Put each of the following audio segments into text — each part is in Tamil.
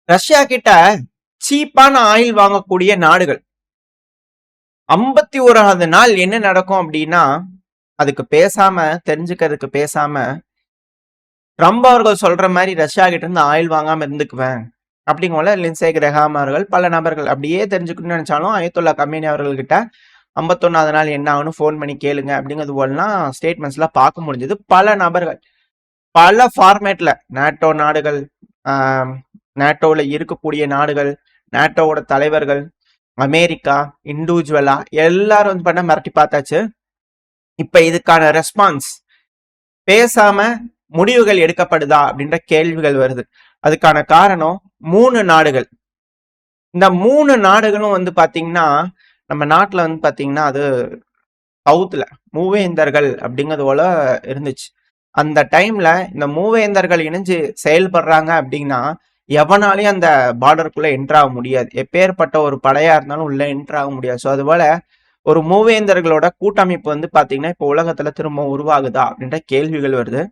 ரஷ்யா கிட்ட சீப்பான ஆயில் வாங்கக்கூடிய நாடுகள். 51வது நாள் என்ன நடக்கும் அப்படின்னா, அதுக்கு பேசாம தெரிஞ்சுக்கிறதுக்கு பேசாம ட்ரம்ப் அவர்கள் சொல்ற மாதிரி ரஷ்யா கிட்ட இருந்து ஆயில் வாங்காம இருந்துக்குவேன் அப்படிங்கல லின்சே கிரஹாம் அவர்கள் பல நபர்கள் அப்படியே தெரிஞ்சுக்கணும்னு நினைச்சாலும் அயத்துல்லா கமேனி அவர்கள்கிட்ட 51வது நாள் என்ன ஆகுன்னு போன் பண்ணி கேளுங்க அப்படிங்கிறது போலாம் ஸ்டேட்மெண்ட்ஸ் எல்லாம் பார்க்க முடிஞ்சது. பல நபர்கள் பல ஃபார்மேட்ல நேட்டோ நாடுகள், நேட்டோல இருக்கக்கூடிய நாடுகள், நேட்டோவோட தலைவர்கள், அமெரிக்கா இண்டிவிஜுவலா எல்லாரும் வந்து பண்ண மிரட்டி பார்த்தாச்சு. இப்ப இதுக்கான ரெஸ்பான்ஸ் பேசாம முடிவுகள் எடுக்கப்படுதா அப்படின்ற கேள்விகள் வருது. அதுக்கான காரணம் 3 நாடுகள். இந்த 3 நாடுகளும் வந்து பாத்தீங்கன்னா நம்ம நாட்டுல வந்து பாத்தீங்கன்னா அது சவுத்துல மூவேந்தர்கள் அப்படிங்கிறது போல இருந்துச்சு. அந்த டைம்ல இந்த மூவேந்தர்கள் இணைஞ்சு செயல்படுறாங்க அப்படின்னா எவனாலையும் அந்த பார்டருக்குள்ள என்ட்ரு ஆக முடியாது. எப்பேற்பட்ட ஒரு படையா இருந்தாலும் உள்ள என்ட்ரு ஆக முடியாது. ஸோ அதுபோல ஒரு மூவேந்தர்களோட கூட்டமைப்பு வந்து பாத்தீங்கன்னா இப்போ உலகத்துல திரும்ப உருவாகுதா அப்படின்ற கேள்விகள் வருது.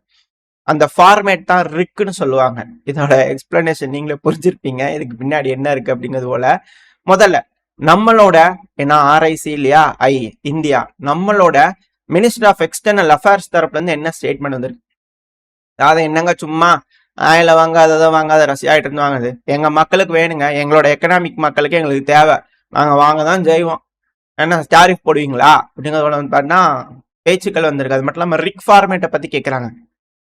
அந்த ஃபார்மேட் தான் ரிக்குன்னு சொல்லுவாங்க. இதோட எக்ஸ்பிளனேஷன் நீங்களே புரிஞ்சிருப்பீங்க இதுக்கு பின்னாடி என்ன இருக்கு அப்படிங்கிறது போல. முதல்ல நம்மளோட ஏன்னா ஆர்ஐசி இல்லையா இந்தியா, நம்மளோட மினிஸ்டர் ஆஃப் எக்ஸ்டர்னல் அஃபேர்ஸ் தரப்புல இருந்து என்ன ஸ்டேட்மெண்ட் வந்திருக்கு. அதாவது என்னங்க சும்மா ஆயில வாங்காத வாங்காத ரஷ்யா ஆயிட்டு இருந்து வாங்குது, எங்க மக்களுக்கு வேணுங்க, எங்களோட எக்கனாமிக் மக்களுக்கு எங்களுக்கு தேவை, நாங்க வாங்கதான் செய்வோம், என்ன டாரிஃப் போடுவீங்களா அப்படிங்கிறத வந்து பாத்தீங்கன்னா பேச்சுக்கள் வந்திருக்கு. அது மட்டும் இல்லாம ரிக் ஃபார்மேட்டை பத்தி கேட்கறாங்க.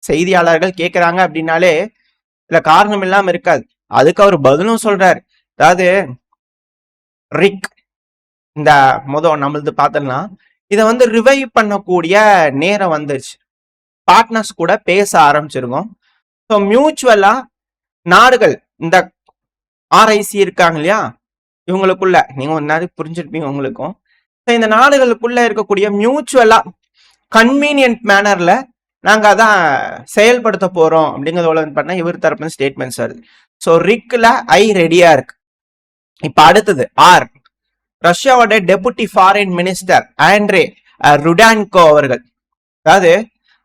செய்தியாளர்கள் கேட்கிறாங்க அப்படின்னாலே இல்ல காரணம் இல்லாம இருக்காது. அதுக்கு அவர் பதிலும் சொல்றாரு. அதாவது ரிக் இந்த நம்மளது பார்த்தோம்னா இதை வந்து ரிவைவ் பண்ணக்கூடிய நேரம் வந்துருச்சு. பார்ட்னர்ஸ் கூட பேச ஆரம்பிச்சிருக்கோம். ஸோ மியூச்சுவலா நாடுகள் இந்த ஆர்ஐசி இருக்காங்க இல்லையா, இவங்களுக்குள்ள நீங்க ஒரு நாள் புரிஞ்சிருப்பீங்க உங்களுக்கும். இந்த நாடுகளுக்குள்ள இருக்கக்கூடிய மியூச்சுவலா கன்வீனியன்ட் மேனர்ல நாங்க அதான் செயல்படுத்த போறோம் அப்படிங்கிறத பண்ண இவர் தரப்பு ஸ்டேட்மெண்ட்ஸ் வருது. ஸோ ரிக்ல ரெடியா இருக்கு. இப்ப அடுத்தது ரஷ்யாவோட டெபுட்டி ஃபாரின் மினிஸ்டர் ஆண்ட்ரே ருடான்கோ அவர்கள், அதாவது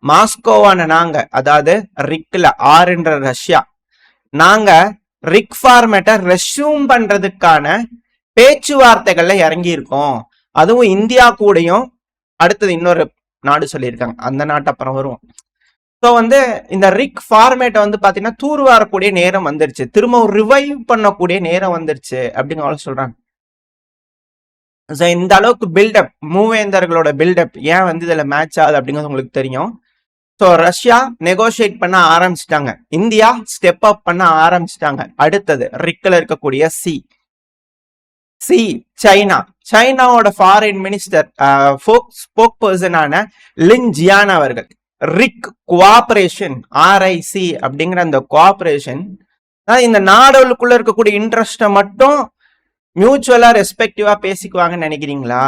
மாஸ்கோவான நாங்க, அதாவது ரிக்ல என்ற ரஷ்யா, நாங்க ரிக் ஃபார்மேட்டை ரெஸ்யூம் பண்றதுக்கான பேச்சுவார்த்தைகள்ல இறங்கி இருக்கோம். அதுவும் இந்தியா கூடயும் அடுத்தது இன்னொரு நாடு சொல்லியிருக்காங்க, அந்த நாட்டு அப்புறம் வருவோம். ஸோ வந்து இந்த ரிக் ஃபார்மேட்டை வந்து பாத்தீங்கன்னா தூர்வாரக்கூடிய நேரம் வந்துருச்சு, திரும்ப ரிவைவ் பண்ணக்கூடிய நேரம் வந்துருச்சு அப்படிங்கிற சொல்றாங்க. இந்த அளவுக்கு பில்டப், மூவேந்தர்களோட பில்டப் ஏன் வந்து இதுல மேட்ச் ஆகுது அப்படிங்கிறது உங்களுக்கு தெரியும். ஸோ ரஷ்யா நெகோசியேட் பண்ண ஆரம்பிச்சிட்டாங்க, இந்தியா ஸ்டெப் அப் பண்ண ஆரம்பிச்சிட்டாங்க. அடுத்தது ரிக்ல இருக்கக்கூடிய சைனா, சைனாவோட ஃபாரின் மினிஸ்டர் ஸ்போக் பர்சனான லின் ஜியான் அவர்கள் ரிக் கோஆபரேஷன் ஆர்ஐசி அப்படிங்கிற அந்த கோஆபரேஷன் இந்த நாடுகளுக்குள்ள இருக்கக்கூடிய இன்ட்ரெஸ்ட மட்டும் மியூச்சுவலா ரெஸ்பெக்டிவா பேசிக்குவாங்கன்னு நினைக்கிறீங்களா?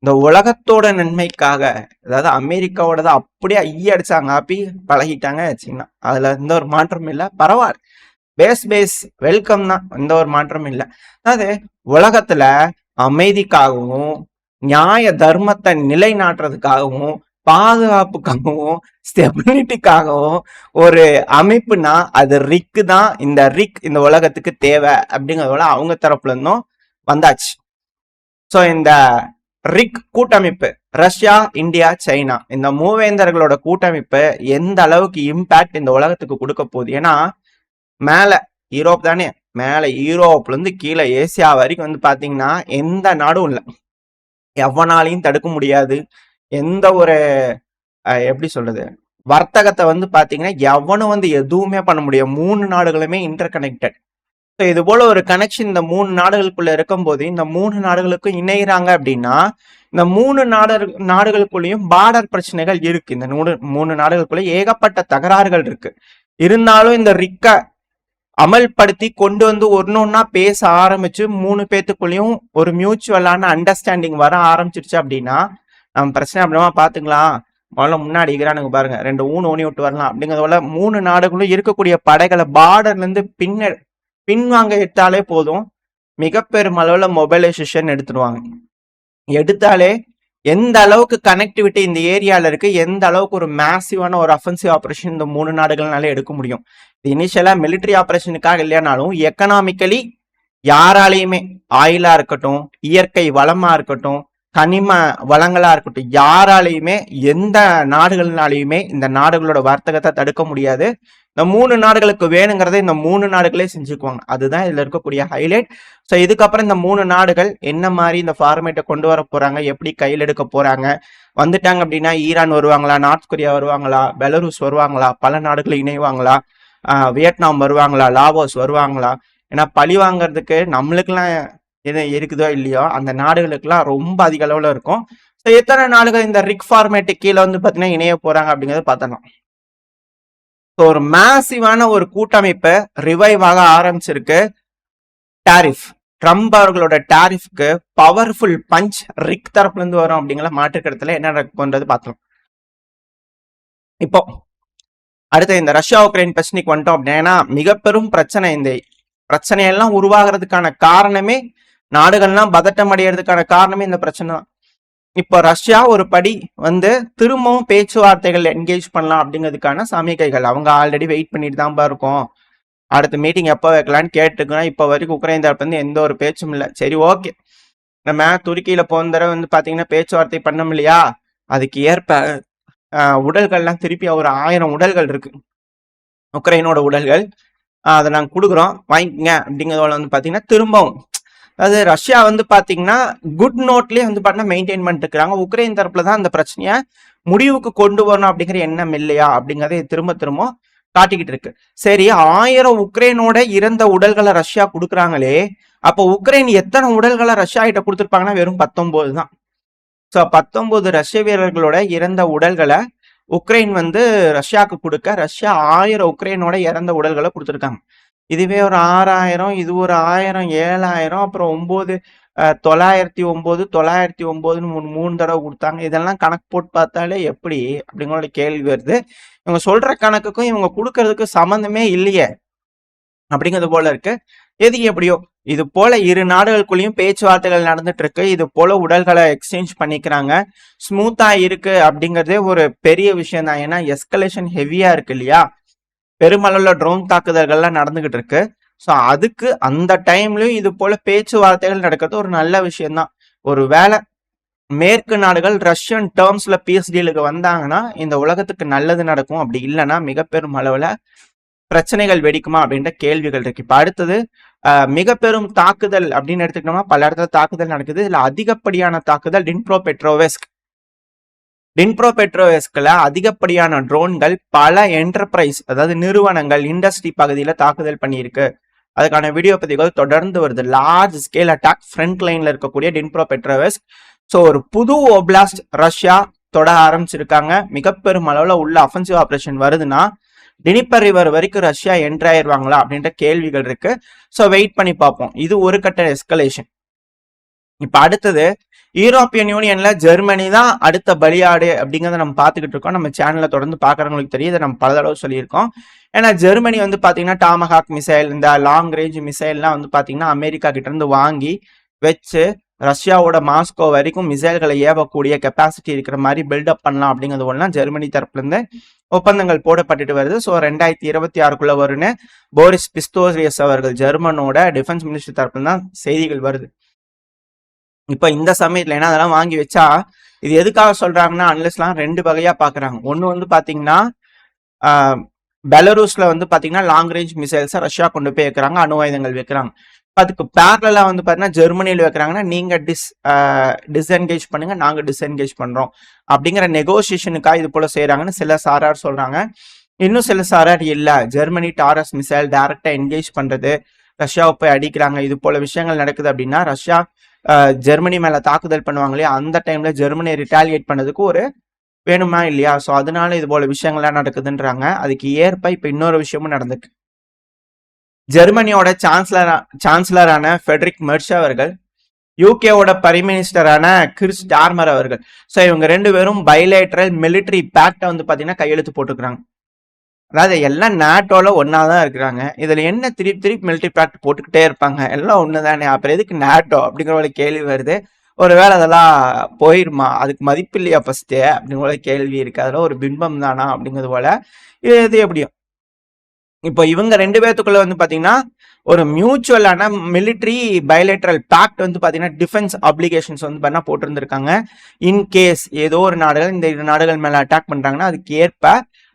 இந்த உலகத்தோட நன்மைக்காக, அதாவது அமெரிக்காவோட தான் அப்படியே ஐயடிச்சாங்க, ஆப்பி பழகிட்டாங்க சீனா. அதுல எந்த ஒரு மாற்றம் இல்லை, பரவாயில்ல, பேஸ் வெல்கம் தான், எந்த ஒரு மாற்றமும் இல்லை. அதாவது உலகத்துல அமைதிக்காகவும் நியாய தர்மத்தை நிலைநாட்டுறதுக்காகவும் பாதுகாப்புக்காகவும் ஸ்டெபிலிட்டிக்காகவும் ஒரு அமைப்புனா அது ரிக் தான். இந்த ரிக் இந்த உலகத்துக்கு தேவை அப்படிங்கிறதோட அவங்க தரப்புல இருந்தும் வந்தாச்சு. ஸோ இந்த ரிக் கூட்டமைப்பு ரஷ்யா, இந்தியா, சைனா, இந்த மூவேந்தர்களோட கூட்டமைப்பு எந்த அளவுக்கு இம்பாக்ட் இந்த உலகத்துக்கு கொடுக்க போகுது? ஏன்னா மேல யூரோப் தானே, மேல யூரோப்ல இருந்து கீழே ஏசியா வரைக்கும் வந்து பாத்தீங்கன்னா எந்த நாடும் இல்லை, எவனாலையும் தடுக்க முடியாது. எந்த ஒரு எப்படி சொல்றது, வர்த்தகத்தை வந்து பாத்தீங்கன்னா எவனும் வந்து எதுவுமே பண்ண முடியாது. 3 நாடுகளுமே இன்டர் கனெக்டட். ஸோ இது போல ஒரு கனெக்ஷன் இந்த 3 நாடுகளுக்குள்ள இருக்கும் போது இந்த 3 நாடுகளுக்கும் இணைகிறாங்க அப்படின்னா இந்த 3 நாடுகளுக்குள்ளேயும் பார்டர் பிரச்சனைகள் இருக்கு. இந்த 3 நாடுகளுக்குள்ள ஏகப்பட்ட தகராறுகள் இருக்கு. இருந்தாலும் இந்த ரிக்க அமல்படுத்தி கொண்டு வந்து ஒன்னொன்னா பேச ஆரம்பிச்சு 3 பேத்துக்குள்ளேயும் ஒரு மியூச்சுவலான அண்டர்ஸ்டாண்டிங் வர ஆரம்பிச்சிருச்சு அப்படின்னா நம்ம பிரச்சனை அப்படிமா பாத்துக்கலாம். முதல்ல முன்னாடி இருக்கிறானுங்க பாருங்க, 2 ஊனி விட்டு வரலாம் அப்படிங்கிறத 3 நாடுகளும் இருக்கக்கூடிய படைகளை பார்டர்ல இருந்து பின்வாங்க எடுத்தாலே போதும், மிக பெரும் அளவுல மொபைலைசேஷன் எடுத்துருவாங்க. எடுத்தாலே எந்த அளவுக்கு கனெக்டிவிட்டி இந்த ஏரியால இருக்கு, எந்த அளவுக்கு ஒரு மேசிவான ஒரு அஃபென்சிவ் ஆபரேஷன் இந்த 3 நாடுகள்னால எடுக்க முடியும். இனிஷியலா மிலிட்டரி ஆபரேஷனுக்காக இல்லையானாலும் எக்கனாமிக்கலி யாராலையுமே ஆயிலா இருக்கட்டும், இயற்கை வளமா இருக்கட்டும், கனிம வளங்களா இருக்கட்டும், யாராலையுமே எந்த நாடுகள்னாலையுமே இந்த நாடுகளோட வர்த்தகத்தை தடுக்க முடியாது. இந்த 3 நாடுகளுக்கு வேணுங்கிறத இந்த 3 நாடுகளே செஞ்சுக்குவாங்க. அதுதான் இதுல இருக்கக்கூடிய ஹைலைட். ஸோ இதுக்கப்புறம் இந்த 3 நாடுகள் என்ன மாதிரி இந்த ஃபார்மேட்டை கொண்டு வர போறாங்க, எப்படி கையில் எடுக்க போறாங்க, வந்துட்டாங்க அப்படின்னா ஈரான் வருவாங்களா, நார்த் கொரியா வருவாங்களா, பெலருஸ் வருவாங்களா, பல நாடுகள் இணைவாங்களா, வியட்நாம் வருவாங்களா, லாவோஸ் வருவாங்களா, ஏன்னா பழி வாங்குறதுக்கு நம்மளுக்கெல்லாம் எது இருக்குதோ இல்லையோ அந்த நாடுகளுக்கெல்லாம் ரொம்ப அதிக அளவுல இருக்கும். ஸோ எத்தனை நாடுகள் இந்த ரிக் ஃபார்மேட்டு கீழே வந்து பார்த்தீங்கன்னா இணைய போறாங்க அப்படிங்கிறத பார்த்தலாம். ஸோ ஒரு மேசிவான ஒரு கூட்டமைப்பை ரிவைவ் ஆக ஆரம்பிச்சிருக்கு. டாரிஃப் ட்ரம்ப் அவர்களோட டாரிஃப்க்கு பவர்ஃபுல் பஞ்ச் ரிக் தரப்புல இருந்து வரும் அப்படிங்கிற மாற்றுக்கருத்துல என்ன நடக்கும்ன்றது பார்த்தலாம். இப்போ அடுத்து இந்த ரஷ்யா உக்ரைன் பிரச்சனைக்கு வந்துட்டோம் அப்படின்னா மிக பெரும் பிரச்சனை. இந்த பிரச்சனையெல்லாம் உருவாகிறதுக்கான காரணமே, நாடுகள்லாம் பதட்டம் அடைகிறதுக்கான காரணமே இந்த பிரச்சனை தான். இப்போ ரஷ்யா ஒரு படி வந்து திரும்பவும் பேச்சுவார்த்தைகள் என்கேஜ் பண்ணலாம் அப்படிங்கிறதுக்கான சமிக்கைகள் அவங்க ஆல்ரெடி வெயிட் பண்ணிட்டு தான் இருக்கும். அடுத்த மீட்டிங் எப்போ வைக்கலான்னு கேட்டுருக்கோம். இப்போ வரைக்கும் உக்ரைன் தரப்பு வந்து எந்த ஒரு பேச்சும் இல்லை. சரி, ஓகே, நம்ம துருக்கியில போன தடவை வந்து பாத்தீங்கன்னா பேச்சுவார்த்தை பண்ணோம் இல்லையா, அதுக்கு ஏற்ப உடல்கள்லாம் திருப்பி ஒரு 1000 உடல்கள் இருக்கு, உக்ரைனோட உடல்கள். அதை நாங்கள் கொடுக்குறோம், வாங்கிக்கங்க அப்படிங்கிறதோட வந்து பார்த்தீங்கன்னா திரும்பவும் அது ரஷ்யா வந்து பார்த்தீங்கன்னா குட் நோட்லேயே வந்து பார்த்தீங்கன்னா மெயின்டைன் பண்ணிட்டு இருக்கிறாங்க. உக்ரைன் தரப்புல தான் அந்த பிரச்சனையை முடிவுக்கு கொண்டு வரணும் அப்படிங்கிற எண்ணம் இல்லையா அப்படிங்கிறத திரும்ப திரும்ப காட்டிக்கிட்டு இருக்கு. சரி, 1000 உக்ரைனோட இறந்த உடல்களை ரஷ்யா கொடுக்குறாங்களே, அப்போ உக்ரைன் எத்தனை உடல்களை ரஷ்யா கிட்ட கொடுத்துருப்பாங்கன்னா வெறும் 19 தான். ஸோ 19 ரஷ்ய வீரர்களோட இறந்த உடல்களை உக்ரைன் வந்து ரஷ்யாவுக்கு கொடுக்க, ரஷ்யா 1000 உக்ரைனோட இறந்த உடல்களை கொடுத்துருக்காங்க. இதுவே ஒரு 6000, இது ஒரு 1000, 7000, அப்புறம் 9, 909, 909 3 தடவை கொடுத்தாங்க. இதெல்லாம் கணக்கு போட்டு பார்த்தாலே எப்படி அப்படிங்கிற கேள்வி வருது. இவங்க சொல்ற கணக்குக்கும் இவங்க கொடுக்கறதுக்கு சம்மந்தமே இல்லையே அப்படிங்கிறது போல இருக்கு. எதுக்கு எப்படியோ இது போல இரு நாடுகளுக்குள்ளேயும் பேச்சுவார்த்தைகள் நடந்துட்டு இருக்கு. இது போல உடல்களை எக்ஸ்சேஞ்ச் பண்ணிக்கிறாங்க. ஸ்மூத்தா இருக்கு அப்படிங்கிறதே ஒரு பெரிய விஷயம் தான். ஏன்னா எஸ்கலேஷன் ஹெவியா இருக்கு இல்லையா, பெருமளவுல ட்ரோன் தாக்குதல்கள்லாம் நடந்துகிட்டு இருக்கு. ஸோ அதுக்கு அந்த டைம்லயும் இது போல பேச்சுவார்த்தைகள் நடக்கிறது ஒரு நல்ல விஷயம்தான். ஒரு வேளை மேற்கு நாடுகள் ரஷ்யன் டேர்ம்ஸ்ல பீஸ் டீலுக்கு வந்தாங்கன்னா இந்த உலகத்துக்கு நல்லது நடக்கும். அப்படி இல்லைன்னா மிக பெரும் அளவுல பிரச்சனைகள் வெடிக்குமா அப்படின்ற கேள்விகள் இருக்கு. இப்ப அடுத்தது மிக பெரும் தாக்குதல் அப்படின்னு எடுத்துக்கிட்டோம்னா பல இடத்துல தாக்குதல் நடக்குது. இதுல அதிகப்படியான தாக்குதல் டின்ப்ரோ பெட்ரோவெஸ்க்ல அதிகப்படியான ட்ரோன்கள் பல என்டர்பிரைஸ், அதாவது நிறுவனங்கள், இண்டஸ்ட்ரி பகுதியில தாக்குதல் பண்ணியிருக்கு. அதுக்கான வீடியோ பதிவுகள் தொடர்ந்து வருது. லார்ஜ் ஸ்கேல் அட்டாக் ஃப்ரண்ட் லைன்ல இருக்கக்கூடிய டின்ப்ரோ பெட்ரோவெஸ்க். ஸோ ஒரு புது ஒப்லாஸ்ட் ரஷ்யா தொட ஆரம்பிச்சிருக்காங்க. மிக பெரும் அளவுல உள்ள அஃபென்சிவ் ஆபரேஷன் வருதுன்னா டினிப்பர் ரிவர் வரைக்கும் ரஷ்யா என்ட்ரு ஆயிருவாங்களா அப்படின்ற கேள்விகள் இருக்கு. ஸோ வெயிட் பண்ணி பார்ப்போம். இது ஒரு கட்ட எஸ்கலேஷன். இப்ப அடுத்தது யூரோப்பியன் யூனியன்ல ஜெர்மனி தான் அடுத்த பலியாடு அப்படிங்கிறத நம்ம பார்த்துக்கிட்டு இருக்கோம். நம்ம சேனல்ல தொடர்ந்து பார்க்கறவங்களுக்கு தெரியும், இதை நம்ம பல தடவை சொல்லியிருக்கோம். ஏன்னா ஜெர்மனி வந்து பாத்தீங்கன்னா டாமஹாக் மிசைல், இந்த லாங் ரேஞ்ச் மிசைல்லாம் வந்து பாத்தீங்கன்னா அமெரிக்கா கிட்ட இருந்து வாங்கி வச்சு ரஷ்யாவோட மாஸ்கோ வரைக்கும் மிசைல்களை ஏவக்கூடிய கெப்பாசிட்டி இருக்கிற மாதிரி பில்டப் பண்ணலாம் அப்படிங்கிறது ஒன்றா ஜெர்மனி தரப்புல இருந்து ஒப்பந்தங்கள் போடப்பட்டுட்டு வருது. ஸோ 2026 வரும்னு போரிஸ் பிஸ்டோரியஸ் அவர்கள் ஜெர்மனோட டிஃபென்ஸ் மினிஸ்டர் தரப்புல தான் செய்திகள் வருது. இப்ப இந்த சமயத்துல ஏன்னா அதெல்லாம் வாங்கி வச்சா இது எதுக்காக சொல்றாங்கன்னா அன்லெஸ்லாம் 2 வகையா பாக்குறாங்க. ஒண்ணு வந்து பாத்தீங்கன்னா பெலரூஸ்ல வந்து பாத்தீங்கன்னா லாங் ரேஞ்ச் மிசைல்ஸை ரஷ்யா கொண்டு போய் வைக்கிறாங்க, அணு ஆயுதங்கள் வைக்கிறாங்க. அதுக்கு பேரலா வந்து பாத்தீங்கன்னா ஜெர்மனியில வைக்கிறாங்கன்னா நீங்க டிஸ்என்கேஜ் பண்ணுங்க, நாங்க டிஸ்என்கேஜ் பண்றோம் அப்படிங்கிற நெகோசியேஷனுக்காக இது போல செய்யறாங்கன்னு சில சாரார் சொல்றாங்க. இன்னும் சில சாரார் இல்ல, ஜெர்மனி டாரஸ் மிசைல் டைரக்டா என்கேஜ் பண்றது, ரஷ்யாவை போய் அடிக்கிறாங்க, இது போல விஷயங்கள் நடக்குது அப்படின்னா ரஷ்யா ஜெர்மனி மேல தாக்குதல் பண்ணுவாங்களே அந்த டைம்ல ஜெர்மனியை ரிட்டாலியேட் பண்ணதுக்கு ஒரு வேணுமா இல்லையா, ஸோ அதனால இது போல விஷயங்கள்லாம் நடக்குதுன்றாங்க. அதுக்கு ஏற்ப இப்ப இன்னொரு விஷயமும் நடந்திருக்கு. ஜெர்மனியோட சான்சலரான ஃபெட்ரிக் மெர்ஷ் அவர்கள், யூகேவோட பிரைம் மினிஸ்டரான கிறிஸ் டார்மர் அவர்கள், ஸோ இவங்க 2 பேரும் பைலேட்டரல் மிலிட்டரி பேக்டை வந்து பாத்தீங்கன்னா கையெழுத்து போட்டுக்கிறாங்க. அதாவது எல்லாம் நாட்டோல ஒன்னாதான் இருக்கிறாங்க. இதுல என்ன திருப்பி மிலிட்டரி பேக்ட் போட்டுக்கிட்டே இருப்பாங்க, எல்லாம் ஒண்ணுதானே, அப்புறம் எதுக்கு நாட்டோ அப்படிங்கிற ஒரு கேள்வி வருது. ஒருவேளை அதெல்லாம் போயிருமா? அதுக்கு மதிப்பு இல்லையா ஃபர்ஸ்ட்டு? அப்படின்னு போல கேள்வி இருக்கு. அதெல்லாம் ஒரு பிம்பம் தானா? அப்படிங்கிறது போல. இது எப்படியும் இப்போ இவங்க 2 பேத்துக்குள்ள வந்து பாத்தீங்கன்னா, ஒரு மியூச்சுவலான மிலிட்டரி பைலேட்டரல் பேக்ட் வந்து பாத்தீங்கன்னா, டிஃபென்ஸ் ஆப்ளிகேஷன்ஸ் வந்து பண்ணா போட்டிருந்திருக்காங்க. இன் கேஸ் ஏதோ ஒரு நாடுகள் இந்த 2 நாடுகள் மேல அட்டாக் பண்றாங்கன்னா, அதுக்கு ஏற்ப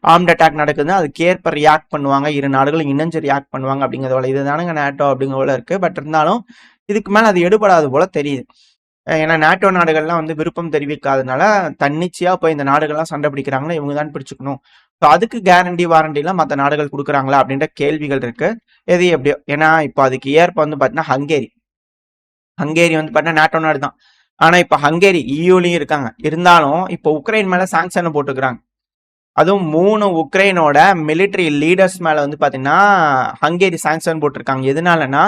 ஆர்ம்ட் அட்டாக் நடக்குதுன்னா அதுக்கு ஏற்ப ரியாக்ட் பண்ணுவாங்க. 2 நாடுகளும் இணைஞ்சு ரியாக்ட் பண்ணுவாங்க அப்படிங்கிறதோட இதுதானுங்க நேட்டோ அப்படிங்கிற போல இருக்கு. பட் இருந்தாலும் இதுக்கு மேல அது எடுபடாது போல தெரியுது. ஏன்னா நேட்டோ நாடுகள்லாம் வந்து விருப்பம் தெரிவிக்காதனால தன்னிச்சையா போய் இந்த நாடுகள்லாம் சண்டை பிடிக்கிறாங்கன்னா இவங்க தான் பிடிச்சுக்கணும். ஸோ அதுக்கு கேரண்டி வாரண்டிலாம் மற்ற நாடுகள் கொடுக்குறாங்களா அப்படின்ற கேள்விகள் இருக்கு. எது எப்படியோ ஏன்னா இப்போ அதுக்கு ஏற்ப வந்து பார்த்தீங்கன்னா ஹங்கேரி வந்து பார்த்தீங்கன்னா நேட்டோ நாடு தான். ஆனா இப்போ ஹங்கேரி இயூலையும் இருக்காங்க. இருந்தாலும் இப்போ உக்ரைன் மேல சாங்ஷன் போட்டுக்கிறாங்க. அதுவும் 3 உக்ரைனோட மிலிட்டரி லீடர்ஸ் மேல வந்து பாத்தீங்கன்னா ஹங்கேரி சாங்ஷன் போட்டிருக்காங்க. எதனாலன்னா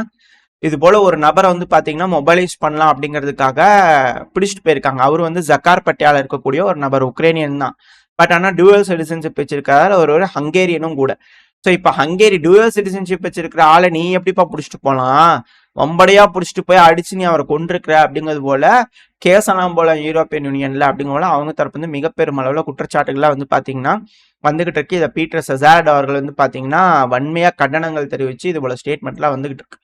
இது போல ஒரு நபரை வந்து பாத்தீங்கன்னா மொபைலைஸ் பண்ணலாம் அப்படிங்கிறதுக்காக பிடிச்சிட்டு போயிருக்காங்க. அவர் வந்து ஜக்கார் பட்டியால இருக்கக்கூடிய ஒரு நபர், உக்ரைனியன் தான். பட் ஆனா டூவல் சிட்டிசன்ஷிப் வச்சிருக்காரு. அவர் ஒரு ஹங்கேரியனும் கூட. ஸோ இப்போ ஹங்கேரி டூவல் சிட்டிசன்ஷிப் வச்சிருக்கிற ஆளை நீ எப்படிப்பா பிடிச்சிட்டு போலாம்? வம்படையா பிடிச்சிட்டு போய் அடிச்சு நீ அவரை கொண்டிருக்கிற அப்படிங்கிறது போல கேசலாம் போல யூரோப்பியன் யூனியன்ல அப்படிங்கிற போல அவங்க தரப்பு வந்து மிக பெரும் அளவுல குற்றச்சாட்டுகள்லாம் வந்து பாத்தீங்கன்னா வந்துகிட்டு இருக்கு. இதை பீட்டர் செசார்ட் அவர்கள் வந்து பாத்தீங்கன்னா வன்மையா கண்டனங்கள் தெரிவிச்சு இது போல ஸ்டேட்மெண்ட்லாம் வந்துகிட்டு இருக்கு.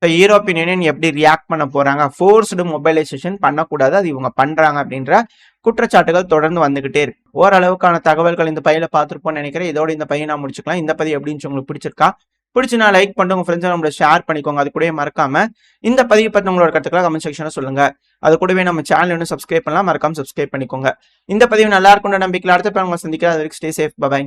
யூரோப்பியன் யூனியன் எப்படி ரியாக்ட் பண்ண போறாங்க? ஃபோர்ஸ்டு மொபைலைசேஷன் பண்ணக்கூடாது, அது இவங்க பண்றாங்க அப்படின்ற குற்றச்சாட்டுகள் தொடர்ந்து வந்துகிட்டே இருக்கு. ஓரளவுக்கான தகவல்கள் இந்த பையில பார்த்துருப்போம்னு நினைக்கிறேன். இதோட இந்த பையன் நான் முடிச்சுக்கலாம். இந்த பதிவு எப்படின்னு உங்களுக்கு பிடிச்சிருக்கா? பிடிச்சுனா லைக் பண்ணிட்டு உங்க ஃப்ரெண்ட்ஸ் நம்மளோட ஷேர் பண்ணிக்கோங்க. அது கூடவே மறக்காம இந்த பதிவு பத்தி உங்களோட கருத்துக்களை கமெண்ட் செக்ஷன்ல சொல்லுங்க. அது கூடவே நம்ம சேனல் இன்னும் சப்ஸ்கிரைப் பண்ணலாம், மறக்காம சப்ஸ்கிரைப் பண்ணிக்கோங்க. இந்த பதிவு நல்லா இருக்கும்னு நம்பிக்கையில் அடுத்த உங்களை சந்திக்கிறேன். அது வரைக்கும் ஸ்டே சேஃப். பை.